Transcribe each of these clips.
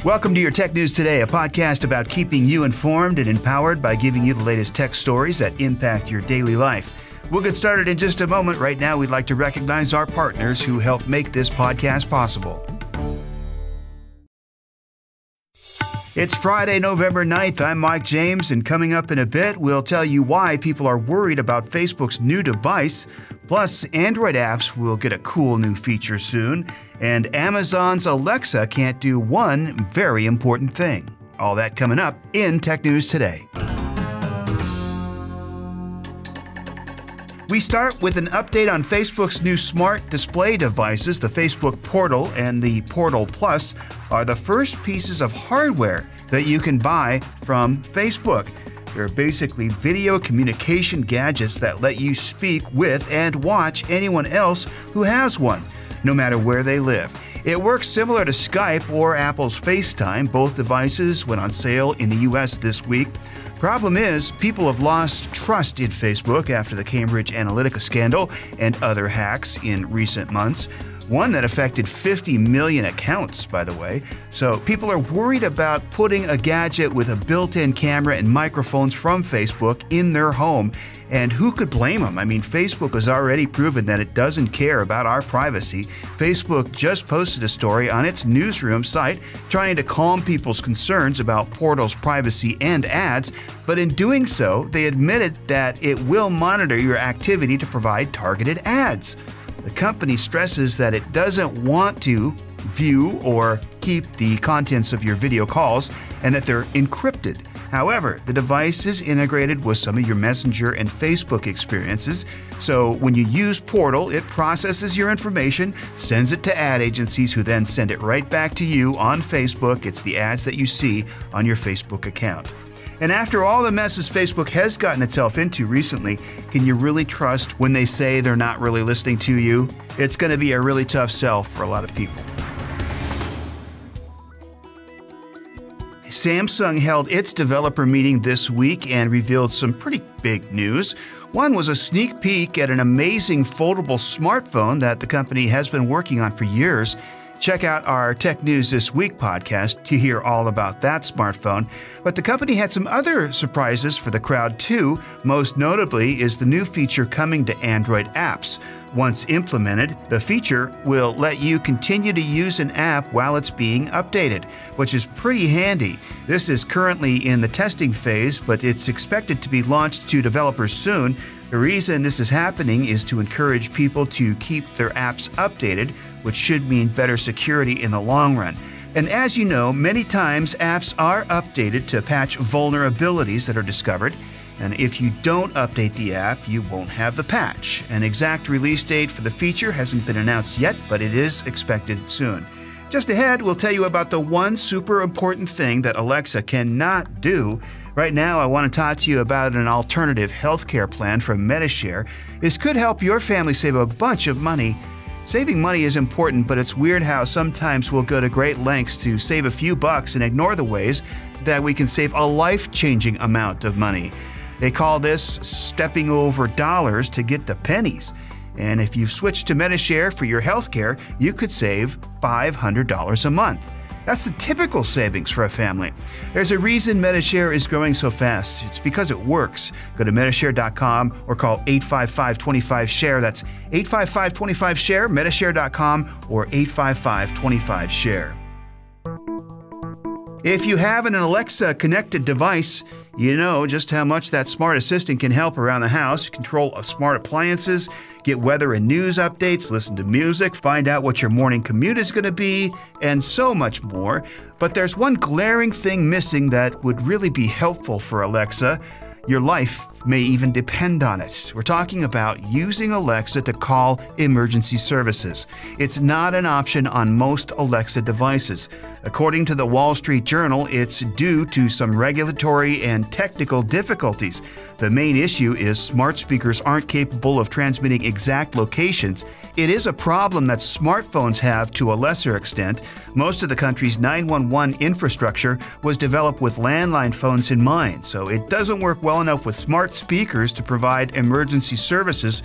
Welcome to your Tech News Today, a podcast about keeping you informed and empowered by giving you the latest tech stories that impact your daily life. We'll get started in just a moment. Right now, we'd like to recognize our partners who help make this podcast possible. It's Friday, November 9th. I'm Mike James, and coming up in a bit, we'll tell you why people are worried about Facebook's new device. Plus, Android apps will get a cool new feature soon, and Amazon's Alexa can't do one very important thing. All that coming up in Tech News Today. We start with an update on Facebook's new smart display devices. The Facebook Portal and the Portal Plus are the first pieces of hardware that you can buy from Facebook. They're basically video communication gadgets that let you speak with and watch anyone else who has one, no matter where they live. It works similar to Skype or Apple's FaceTime. Both devices went on sale in the US this week. Problem is, people have lost trust in Facebook after the Cambridge Analytica scandal and other hacks in recent months. One that affected 50 million accounts, by the way. So people are worried about putting a gadget with a built-in camera and microphones from Facebook in their home. And who could blame them? I mean, Facebook has already proven that it doesn't care about our privacy. Facebook just posted a story on its newsroom site trying to calm people's concerns about Portal's privacy and ads, but in doing so, they admitted that it will monitor your activity to provide targeted ads. The company stresses that it doesn't want to view or keep the contents of your video calls and that they're encrypted. However, the device is integrated with some of your Messenger and Facebook experiences, so when you use Portal, it processes your information, sends it to ad agencies who then send it right back to you on Facebook. It's the ads that you see on your Facebook account. And after all the messes Facebook has gotten itself into recently, can you really trust when they say they're not really listening to you? It's going to be a really tough sell for a lot of people. Samsung held its developer meeting this week and revealed some pretty big news. One was a sneak peek at an amazing foldable smartphone that the company has been working on for years. Check out our Tech News This Week podcast to hear all about that smartphone. But the company had some other surprises for the crowd too. Most notably is the new feature coming to Android apps. Once implemented, the feature will let you continue to use an app while it's being updated, which is pretty handy. This is currently in the testing phase, but it's expected to be launched to developers soon. The reason this is happening is to encourage people to keep their apps updated, which should mean better security in the long run. And as you know, many times apps are updated to patch vulnerabilities that are discovered. And if you don't update the app, you won't have the patch. An exact release date for the feature hasn't been announced yet, but it is expected soon. Just ahead, we'll tell you about the one super important thing that Alexa cannot do. Right now, I want to talk to you about an alternative healthcare plan from Medishare. This could help your family save a bunch of money. Saving money is important, but it's weird how sometimes we'll go to great lengths to save a few bucks and ignore the ways that we can save a life-changing amount of money. They call this stepping over dollars to get the pennies. And if you switch to Medishare for your healthcare, you could save $500 a month. That's the typical savings for a family. There's a reason Medishare is growing so fast. It's because it works. Go to Medishare.com or call 855-25-SHARE. That's 855-25-SHARE, Medishare.com or 855-25-SHARE. If you have an Alexa connected device, you know just how much that smart assistant can help around the house. Control smart appliances, get weather and news updates, listen to music, find out what your morning commute is going to be, and so much more. But there's one glaring thing missing that would really be helpful for Alexa. Your life may even depend on it. We're talking about using Alexa to call emergency services. It's not an option on most Alexa devices. According to the Wall Street Journal, it's due to some regulatory and technical difficulties. The main issue is smart speakers aren't capable of transmitting exact locations. It is a problem that smartphones have to a lesser extent. Most of the country's 911 infrastructure was developed with landline phones in mind, so it doesn't work well enough with smart speakers to provide emergency services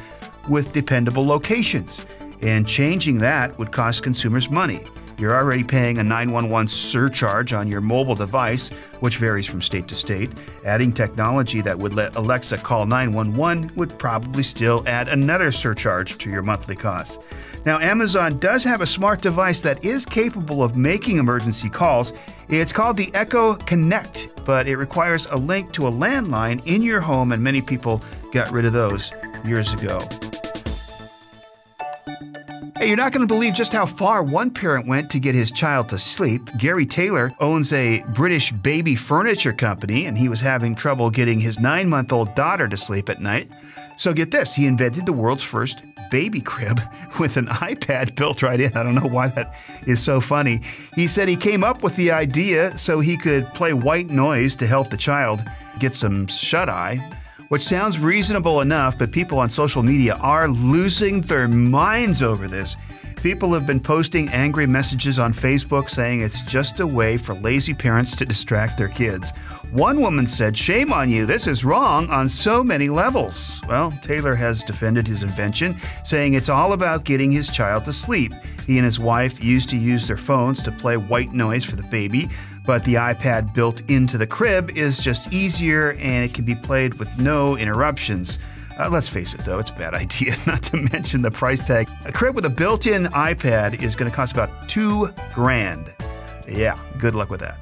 with dependable locations. And changing that would cost consumers money. You're already paying a 911 surcharge on your mobile device, which varies from state to state. Adding technology that would let Alexa call 911 would probably still add another surcharge to your monthly costs. Now, Amazon does have a smart device that is capable of making emergency calls. It's called the Echo Connect, but it requires a link to a landline in your home, and many people got rid of those years ago. Hey, you're not going to believe just how far one parent went to get his child to sleep. Gary Taylor owns a British baby furniture company, and he was having trouble getting his 9-month-old daughter to sleep at night. So get this, he invented the world's first baby crib with an iPad built right in. I don't know why that is so funny. He said he came up with the idea so he could play white noise to help the child get some shut-eye, which sounds reasonable enough, but people on social media are losing their minds over this. People have been posting angry messages on Facebook saying it's just a way for lazy parents to distract their kids. One woman said, "Shame on you, this is wrong on so many levels." Well, Taylor has defended his invention, saying it's all about getting his child to sleep. He and his wife used to use their phones to play white noise for the baby, but the iPad built into the crib is just easier and it can be played with no interruptions. Let's face it, though, it's a bad idea, not to mention the price tag. A crib with a built-in iPad is going to cost about $2,000. Yeah, good luck with that.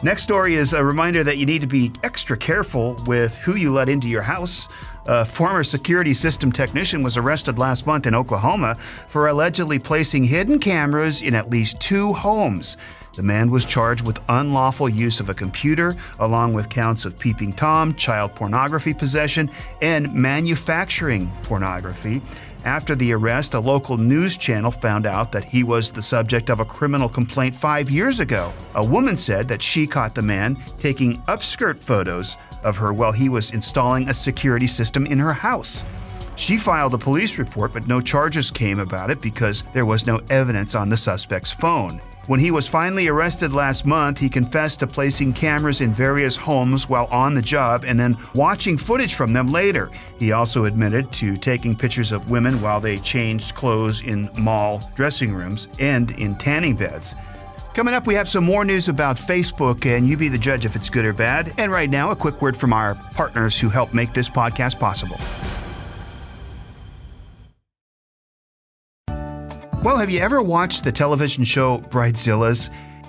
Next story is a reminder that you need to be extra careful with who you let into your house. A former security system technician was arrested last month in Oklahoma for allegedly placing hidden cameras in at least 2 homes. The man was charged with unlawful use of a computer, along with counts of peeping Tom, child pornography possession, and manufacturing pornography. After the arrest, a local news channel found out that he was the subject of a criminal complaint 5 years ago. A woman said that she caught the man taking upskirt photos of her while he was installing a security system in her house. She filed a police report, but no charges came about it because there was no evidence on the suspect's phone. When he was finally arrested last month, he confessed to placing cameras in various homes while on the job and then watching footage from them later. He also admitted to taking pictures of women while they changed clothes in mall dressing rooms and in tanning beds. Coming up, we have some more news about Facebook, and you be the judge if it's good or bad. And right now, a quick word from our partners who help make this podcast possible. Well, have you ever watched the television show Bridezillas?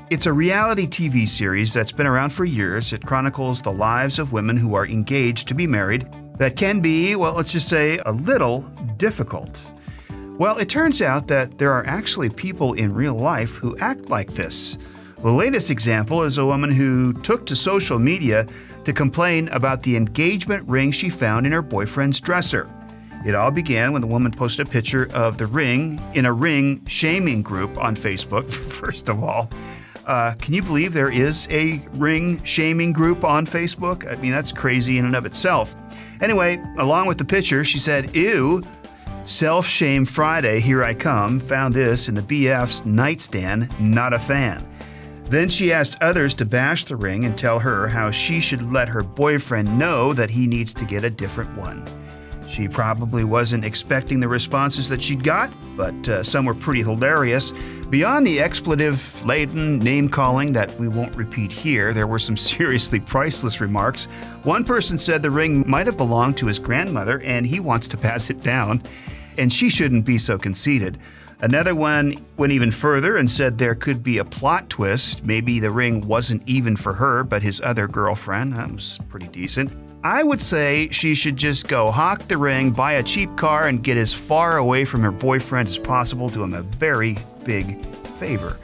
It's a reality TV series that's been around for years. It chronicles the lives of women who are engaged to be married that can be, well, let's just say, a little difficult. Well, it turns out that there are actually people in real life who act like this. The latest example is a woman who took to social media to complain about the engagement ring she found in her boyfriend's dresser. It all began when the woman posted a picture of the ring in a ring shaming group on Facebook. First of all, can you believe there is a ring shaming group on Facebook? I mean, that's crazy in and of itself. Anyway, along with the picture, she said, "Ew, self-shame Friday, here I come. Found this in the BF's nightstand, not a fan." Then she asked others to bash the ring and tell her how she should let her boyfriend know that he needs to get a different one. She probably wasn't expecting the responses that she'd got, but some were pretty hilarious. Beyond the expletive-laden name-calling that we won't repeat here, there were some seriously priceless remarks. One person said the ring might have belonged to his grandmother and he wants to pass it down, and she shouldn't be so conceited. Another one went even further and said there could be a plot twist. Maybe the ring wasn't even for her, but his other girlfriend. That was pretty decent. I would say she should just go hawk the ring, buy a cheap car, and get as far away from her boyfriend as possible. Do him a very big favor.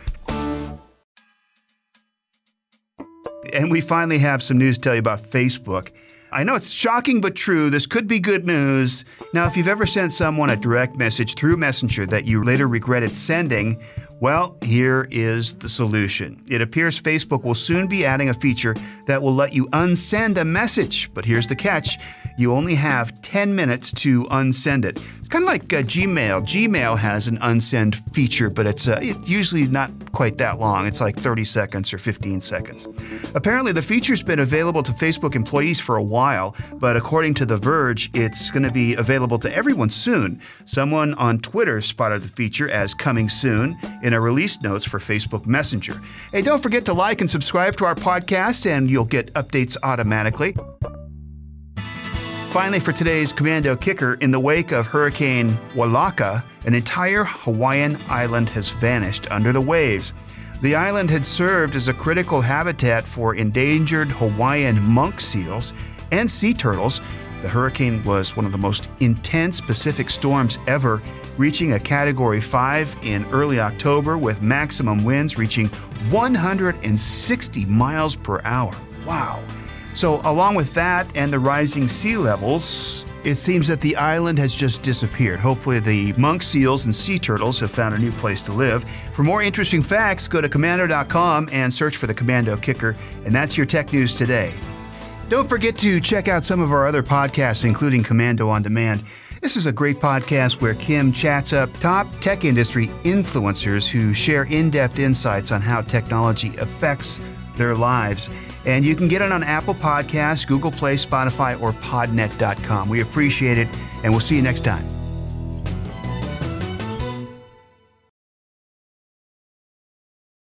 And we finally have some news to tell you about Facebook. I know it's shocking but true. This could be good news. Now, if you've ever sent someone a direct message through Messenger that you later regretted sending, well, here is the solution. It appears Facebook will soon be adding a feature that will let you unsend a message. But here's the catch. You only have 10 minutes to unsend it. It's kind of like Gmail. Gmail has an unsend feature, but it's usually not quite that long. It's like 30 seconds or 15 seconds. Apparently, the feature's been available to Facebook employees for a while, but according to The Verge, it's going to be available to everyone soon. Someone on Twitter spotted the feature as coming soon in a release notes for Facebook Messenger. Hey, don't forget to like and subscribe to our podcast, and you'll get updates automatically. Finally, for today's Commando Kicker, in the wake of Hurricane Walaka, an entire Hawaiian island has vanished under the waves. The island had served as a critical habitat for endangered Hawaiian monk seals and sea turtles. The hurricane was one of the most intense Pacific storms ever, reaching a Category 5 in early October with maximum winds reaching 160 miles per hour. Wow! So along with that and the rising sea levels, it seems that the island has just disappeared. Hopefully the monk seals and sea turtles have found a new place to live. For more interesting facts, go to Commando.com and search for the Commando Kicker. And that's your tech news today. Don't forget to check out some of our other podcasts, including Commando On Demand. This is a great podcast where Kim chats up top tech industry influencers who share in-depth insights on how technology affects their lives. And you can get it on Apple Podcasts, Google Play, Spotify, or podnet.com. We appreciate it, and we'll see you next time.